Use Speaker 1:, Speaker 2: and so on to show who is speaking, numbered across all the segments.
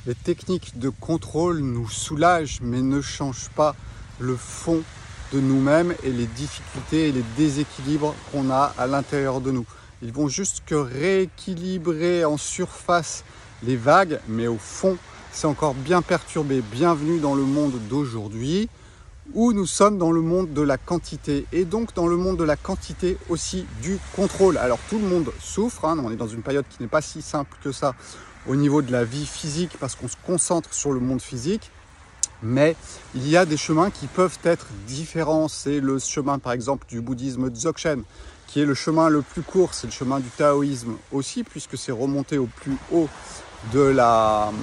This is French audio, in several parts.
Speaker 1: Les techniques de contrôle nous soulagent mais ne changent pas le fond de nous-mêmes et les difficultés et les déséquilibres qu'on a à l'intérieur de nous. Ils vont juste que rééquilibrer en surface les vagues, mais au fond, c'est encore bien perturbé. Bienvenue dans le monde d'aujourd'hui où nous sommes dans le monde de la quantité et donc dans le monde de la quantité aussi du contrôle. Alors tout le monde souffre, hein, on est dans une période qui n'est pas si simple que ça au niveau de la vie physique parce qu'on se concentre sur le monde physique. Mais il y a des chemins qui peuvent être différents. C'est le chemin par exemple du bouddhisme Dzogchen qui est le chemin le plus court. C'est le chemin du taoïsme aussi puisque c'est remonté au plus haut de la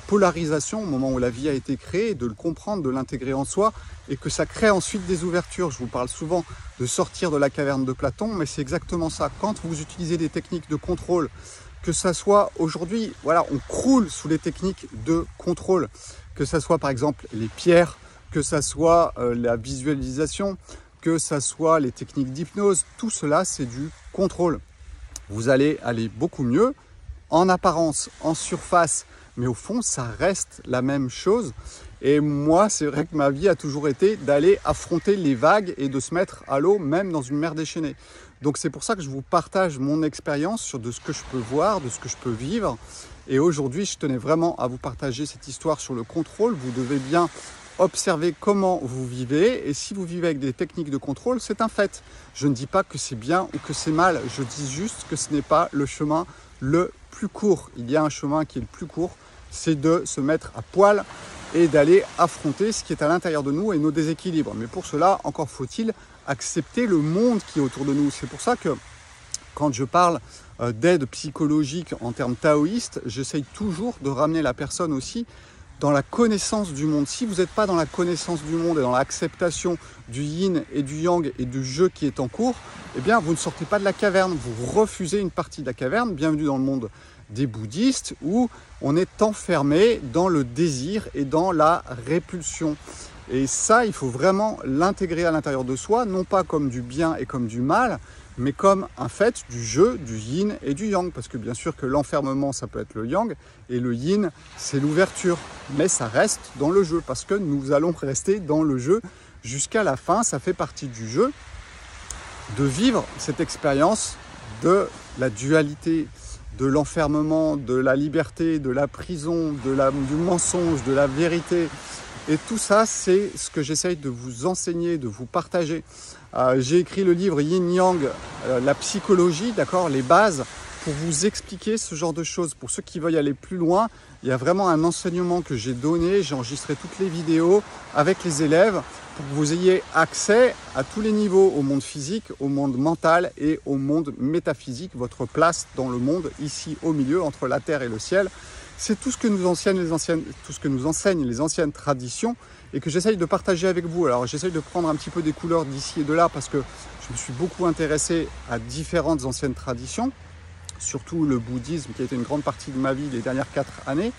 Speaker 1: polarisation au moment où la vie a été créée, de le comprendre, de l'intégrer en soi et que ça crée ensuite des ouvertures. Je vous parle souvent de sortir de la caverne de Platon, mais c'est exactement ça. Quand vous utilisez des techniques de contrôle, que ça soit aujourd'hui, voilà, on croule sous les techniques de contrôle, que ça soit par exemple les pierres, que ça soit la visualisation, que ça soit les techniques d'hypnose, tout cela c'est du contrôle. Vous allez aller beaucoup mieux en apparence, en surface, mais au fond ça reste la même chose. Et moi c'est vrai que ma vie a toujours été d'aller affronter les vagues et de se mettre à l'eau même dans une mer déchaînée. Donc c'est pour ça que je vous partage mon expérience sur de ce que je peux voir, de ce que je peux vivre. Et aujourd'hui, je tenais vraiment à vous partager cette histoire sur le contrôle. Vous devez bien observer comment vous vivez. Et si vous vivez avec des techniques de contrôle, c'est un fait. Je ne dis pas que c'est bien ou que c'est mal. Je dis juste que ce n'est pas le chemin le plus court. Il y a un chemin qui est le plus court, c'est de se mettre à poil et d'aller affronter ce qui est à l'intérieur de nous et nos déséquilibres. Mais pour cela, encore faut-il accepter le monde qui est autour de nous. C'est pour ça que quand je parle d'aide psychologique en termes taoïstes, j'essaye toujours de ramener la personne aussi dans la connaissance du monde. Si vous n'êtes pas dans la connaissance du monde et dans l'acceptation du yin et du yang et du jeu qui est en cours, eh bien vous ne sortez pas de la caverne, vous refusez une partie de la caverne. Bienvenue dans le monde des bouddhistes où on est enfermé dans le désir et dans la répulsion. Et ça, il faut vraiment l'intégrer à l'intérieur de soi, non pas comme du bien et comme du mal, mais comme un fait du jeu, du yin et du yang. Parce que bien sûr que l'enfermement, ça peut être le yang, et le yin, c'est l'ouverture. Mais ça reste dans le jeu, parce que nous allons rester dans le jeu jusqu'à la fin. Ça fait partie du jeu de vivre cette expérience de la dualité, de l'enfermement, de la liberté, de la prison, du mensonge, de la vérité. Et tout ça, c'est ce que j'essaye de vous enseigner, de vous partager. J'ai écrit le livre Yin Yang, la psychologie, d'accord, les bases, pour vous expliquer ce genre de choses. Pour ceux qui veulent aller plus loin, il y a vraiment un enseignement que j'ai donné. J'ai enregistré toutes les vidéos avec les élèves pour que vous ayez accès à tous les niveaux, au monde physique, au monde mental et au monde métaphysique, votre place dans le monde, ici au milieu, entre la terre et le ciel. C'est tout ce que nous enseignent les anciennes traditions et que j'essaye de partager avec vous. Alors j'essaye de prendre un petit peu des couleurs d'ici et de là parce que je me suis beaucoup intéressé à différentes anciennes traditions, surtout le bouddhisme qui a été une grande partie de ma vie les dernières 4 années,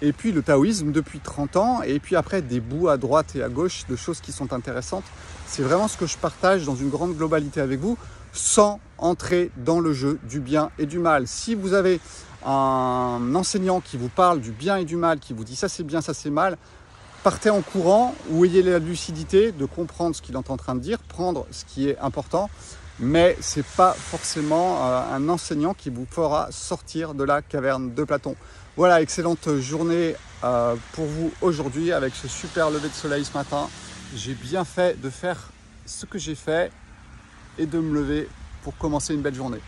Speaker 1: et puis le taoïsme depuis 30 ans, et puis après des bouts à droite et à gauche de choses qui sont intéressantes. C'est vraiment ce que je partage dans une grande globalité avec vous, sans entrer dans le jeu du bien et du mal. Si vous avez un enseignant qui vous parle du bien et du mal, qui vous dit ça c'est bien, ça c'est mal, partez en courant ou ayez la lucidité de comprendre ce qu'il est en train de dire, prendre ce qui est important, mais ce n'est pas forcément un enseignant qui vous fera sortir de la caverne de Platon. Voilà, excellente journée pour vous aujourd'hui avec ce super lever de soleil ce matin. J'ai bien fait de faire ce que j'ai fait et de me lever pour commencer une belle journée.